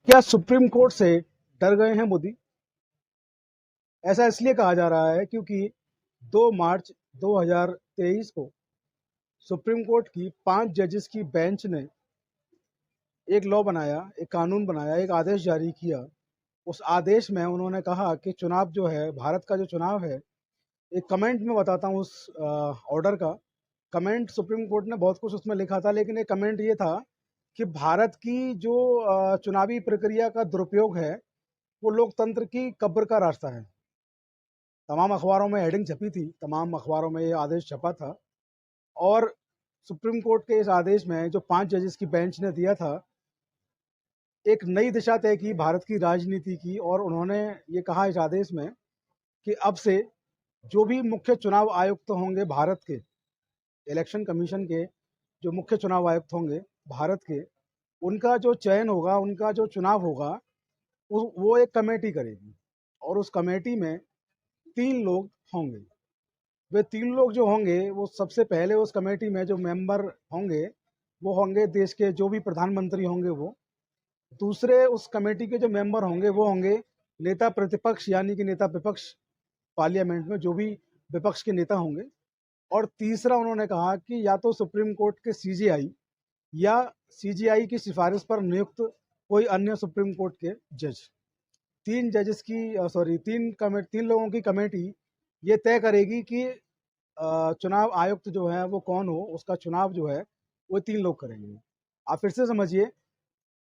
क्या supreme court से डर गए हैं मोदी? ऐसा इसलिए कहा जा रहा है क्योंकि 2 मार्च 2023 को सुप्रीम कोर्ट की 5 जजेस की बेंच ने एक लॉ बनाया, एक कानून बनाया, एक आदेश जारी किया। उस आदेश में उन्होंने कहा कि चुनाव जो है, भारत का जो चुनाव है, एक कमेंट में बताता हूँ उस ऑर्डर का। कमेंट सुप्रीम कोर्ट ने बहुत कुछ उसमें लिखा था, लेकिन एक कमेंट ये था कि भारत की जो चुनावी प्रक्रिया का दुरुपयोग है, वो लोकतंत्र की कब्र का रास्ता है। तमाम अखबारों में हेडिंग छपी थी, तमाम अखबारों में ये आदेश छपा था। और सुप्रीम कोर्ट के इस आदेश में जो 5 जजेस की बेंच ने दिया था, एक नई दिशा तय की भारत की राजनीति की। और उन्होंने ये कहा इस आदेश में कि अब से जो भी मुख्य चुनाव आयुक्त होंगे भारत के, इलेक्शन कमीशन के जो मुख्य चुनाव आयुक्त होंगे भारत के, उनका जो चयन होगा, उनका जो चुनाव होगा, वो एक कमेटी करेगी। और उस कमेटी में 3 लोग होंगे। वे 3 लोग जो होंगे, वो सबसे पहले उस कमेटी में जो मेंबर होंगे, वो होंगे देश के जो भी प्रधानमंत्री होंगे वो। दूसरे उस कमेटी के जो मेंबर होंगे, वो होंगे नेता प्रतिपक्ष, यानी कि नेता विपक्ष, पार्लियामेंट में जो भी विपक्ष के नेता होंगे। और तीसरा उन्होंने कहा कि या तो सुप्रीम कोर्ट के सीजेआई या सीजेआई की सिफारिश पर नियुक्त कोई अन्य सुप्रीम कोर्ट के जज। 3 जजेस की सॉरी 3 लोगों की कमेटी ये तय करेगी कि चुनाव आयुक्त जो है वो कौन हो, उसका चुनाव जो है वो 3 लोग करेंगे। आप फिर से समझिए,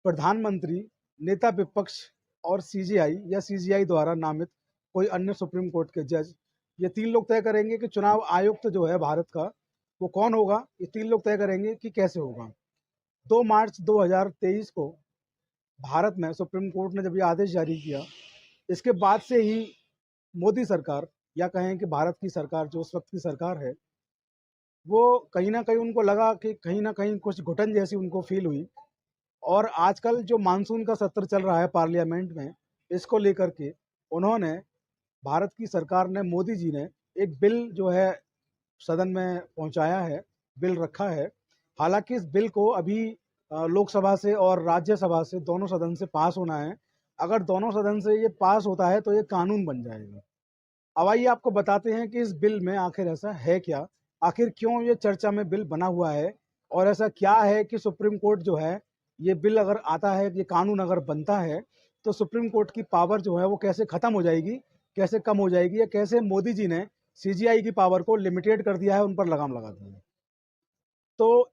प्रधानमंत्री, नेता विपक्ष और सीजीआई या सीजीआई द्वारा नामित कोई अन्य सुप्रीम कोर्ट के जज, ये 3 लोग तय करेंगे कि चुनाव आयुक्त जो है भारत का वो कौन होगा। ये 3 लोग तय करेंगे कि कैसे होगा। 2 मार्च 2023 को भारत में सुप्रीम कोर्ट ने जब ये आदेश जारी किया, इसके बाद से ही मोदी सरकार, या कहें कि भारत की सरकार, जो उस वक्त की सरकार है, वो कहीं न कहीं उनको लगा कि कहीं न कहीं कुछ घुटन जैसी उनको फ़ील हुई। और आजकल जो मानसून का सत्र चल रहा है पार्लियामेंट में, इसको लेकर के उन्होंने, भारत की सरकार ने, मोदी जी ने एक बिल जो है सदन में पहुंचाया है, बिल रखा है। हालाँकि इस बिल को अभी लोकसभा से और राज्यसभा से, दोनों सदन से पास होना है। अगर दोनों सदन से ये पास होता है तो ये कानून बन जाएगा। अब आइए आपको बताते हैं कि इस बिल में आखिर ऐसा है क्या? आखिर क्यों ये चर्चा में बिल बना हुआ है? और ऐसा क्या है कि सुप्रीम कोर्ट जो है, ये बिल अगर आता है, ये कानून अगर बनता है, तो सुप्रीम कोर्ट की पावर जो है वो कैसे खत्म हो जाएगी, कैसे कम हो जाएगी, या कैसे मोदी जी ने सीजीआई की पावर को लिमिटेड कर दिया है, उन पर लगाम लगा दी है। तो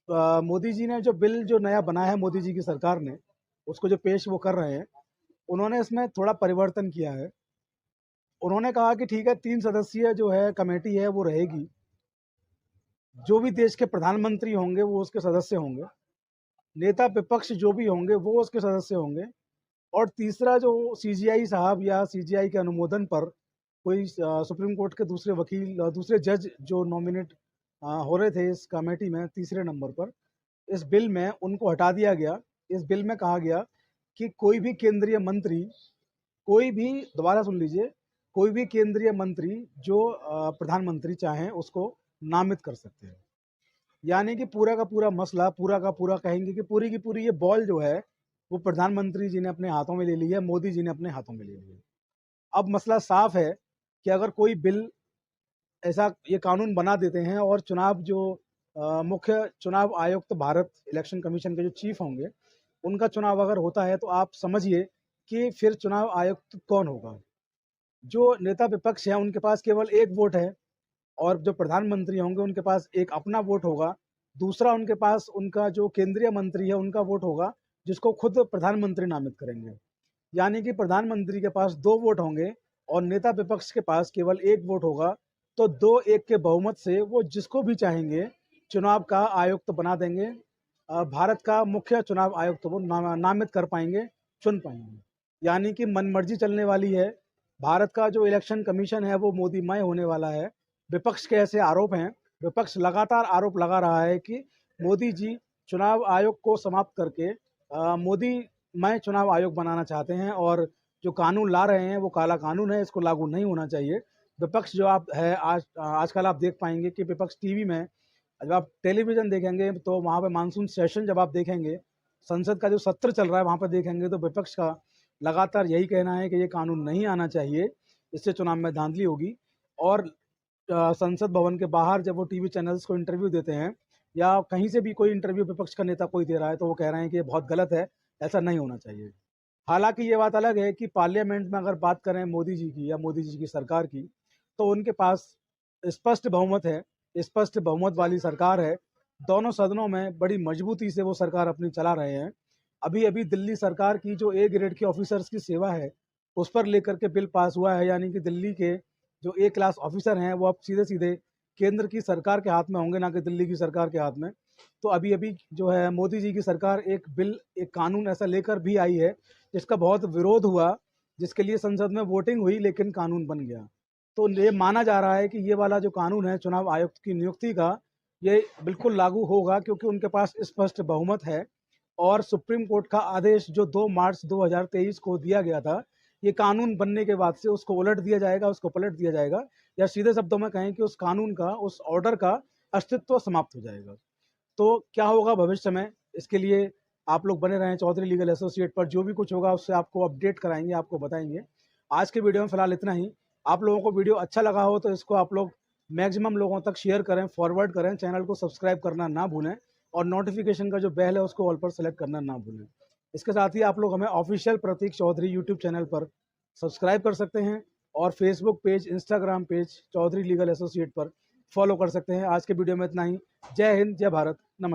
मोदी जी ने जो बिल जो नया बनाया है, मोदी जी की सरकार ने, उसको जो पेश वो कर रहे हैं, उन्होंने इसमें थोड़ा परिवर्तन किया है। उन्होंने कहा कि ठीक है, 3 सदस्यीय जो है कमेटी है वो रहेगी। जो भी देश के प्रधानमंत्री होंगे वो उसके सदस्य होंगे। नेता विपक्ष जो भी होंगे वो उसके सदस्य होंगे। और तीसरा जो सीजीआई साहब या सीजीआई के अनुमोदन पर कोई सुप्रीम कोर्ट के दूसरे वकील, दूसरे जज जो नॉमिनेट हो रहे थे इस कमेटी में तीसरे नंबर पर, इस बिल में उनको हटा दिया गया। इस बिल में कहा गया कि कोई भी केंद्रीय मंत्री, कोई भी, दोबारा सुन लीजिए, कोई भी केंद्रीय मंत्री जो प्रधानमंत्री चाहें उसको नामित कर सकते हैं। यानी कि पूरा का पूरा मसला, पूरा का पूरा कहेंगे कि पूरी की पूरी ये बॉल जो है वो प्रधानमंत्री जी ने अपने हाथों में ले ली है, मोदी जी ने अपने हाथों में ले ली है। अब मसला साफ है कि अगर कोई बिल ऐसा, ये कानून बना देते हैं और चुनाव जो मुख्य चुनाव आयुक्त भारत इलेक्शन कमीशन के जो चीफ होंगे, उनका चुनाव अगर होता है, तो आप समझिए कि फिर चुनाव आयुक्त कौन होगा। जो नेता विपक्ष है उनके पास केवल एक वोट है, और जो प्रधानमंत्री होंगे उनके पास एक अपना वोट होगा। दूसरा उनके पास उनका जो केंद्रीय मंत्री है उनका वोट होगा, जिसको खुद प्रधानमंत्री नामित करेंगे। यानी कि प्रधानमंत्री के पास 2 वोट होंगे और नेता विपक्ष के पास केवल 1 वोट होगा। तो 2-1 के बहुमत से वो जिसको भी चाहेंगे चुनाव का आयुक्त बना देंगे। भारत का मुख्य चुनाव आयुक्त वो नामित कर पाएंगे, चुन पाएंगे। यानी कि मनमर्जी चलने वाली है। भारत का जो इलेक्शन कमीशन है वो मोदीमय होने वाला है। विपक्ष के ऐसे आरोप हैं, विपक्ष लगातार आरोप लगा रहा है कि मोदी जी चुनाव आयोग को समाप्त करके मोदी मय चुनाव आयोग बनाना चाहते हैं, और जो कानून ला रहे हैं वो काला कानून है, इसको लागू नहीं होना चाहिए। विपक्ष जो आप है, आजकल आप देख पाएंगे कि विपक्ष टीवी में, जब आप टेलीविज़न देखेंगे तो वहाँ पे मानसून सेशन जब आप देखेंगे, संसद का जो सत्र चल रहा है वहाँ पर देखेंगे तो विपक्ष का लगातार यही कहना है कि ये कानून नहीं आना चाहिए, इससे चुनाव में धांधली होगी। और संसद भवन के बाहर जब वो टीवी चैनल्स को इंटरव्यू देते हैं या कहीं से भी कोई इंटरव्यू विपक्ष का नेता कोई दे रहा है तो वो कह रहे हैं कि ये बहुत गलत है, ऐसा नहीं होना चाहिए। हालांकि ये बात अलग है कि पार्लियामेंट में अगर बात करें मोदी जी की या मोदी जी की सरकार की, तो उनके पास स्पष्ट बहुमत है, स्पष्ट बहुमत वाली सरकार है। दोनों सदनों में बड़ी मजबूती से वो सरकार अपनी चला रहे हैं। अभी अभी दिल्ली सरकार की जो ए ग्रेड के ऑफिसर्स की सेवा है उस पर लेकर के बिल पास हुआ है, यानी कि दिल्ली के जो ए क्लास ऑफिसर हैं वो अब सीधे सीधे केंद्र की सरकार के हाथ में होंगे, ना कि दिल्ली की सरकार के हाथ में। तो अभी अभी जो है मोदी जी की सरकार एक बिल, एक कानून ऐसा लेकर भी आई है जिसका बहुत विरोध हुआ, जिसके लिए संसद में वोटिंग हुई लेकिन कानून बन गया। तो ये माना जा रहा है कि ये वाला जो कानून है चुनाव आयुक्त की नियुक्ति का, ये बिल्कुल लागू होगा क्योंकि उनके पास स्पष्ट बहुमत है। और सुप्रीम कोर्ट का आदेश जो 2 मार्च 2023 को दिया गया था, ये कानून बनने के बाद से उसको उलट दिया जाएगा, उसको पलट दिया जाएगा, या सीधे शब्दों में कहें कि उस कानून का, उस ऑर्डर का अस्तित्व समाप्त हो जाएगा। तो क्या होगा भविष्य में, इसके लिए आप लोग बने रहें चौधरी लीगल एसोसिएट पर। जो भी कुछ होगा उससे आपको अपडेट कराएंगे, आपको बताएंगे। आज के वीडियो में फिलहाल इतना ही। आप लोगों को वीडियो अच्छा लगा हो तो इसको आप लोग मैक्सिमम लोगों तक शेयर करें, फॉरवर्ड करें, चैनल को सब्सक्राइब करना ना भूलें और नोटिफिकेशन का जो बेल है उसको ऑल पर सेलेक्ट करना ना भूलें। इसके साथ ही आप लोग हमें official Prateek Chaudhary YouTube channel पर सब्सक्राइब कर सकते हैं और Facebook page, Instagram page Chaudhary legal associate पर फॉलो कर सकते हैं। आज के वीडियो में इतना ही। जय हिंद, जय भारत, नमस्कार।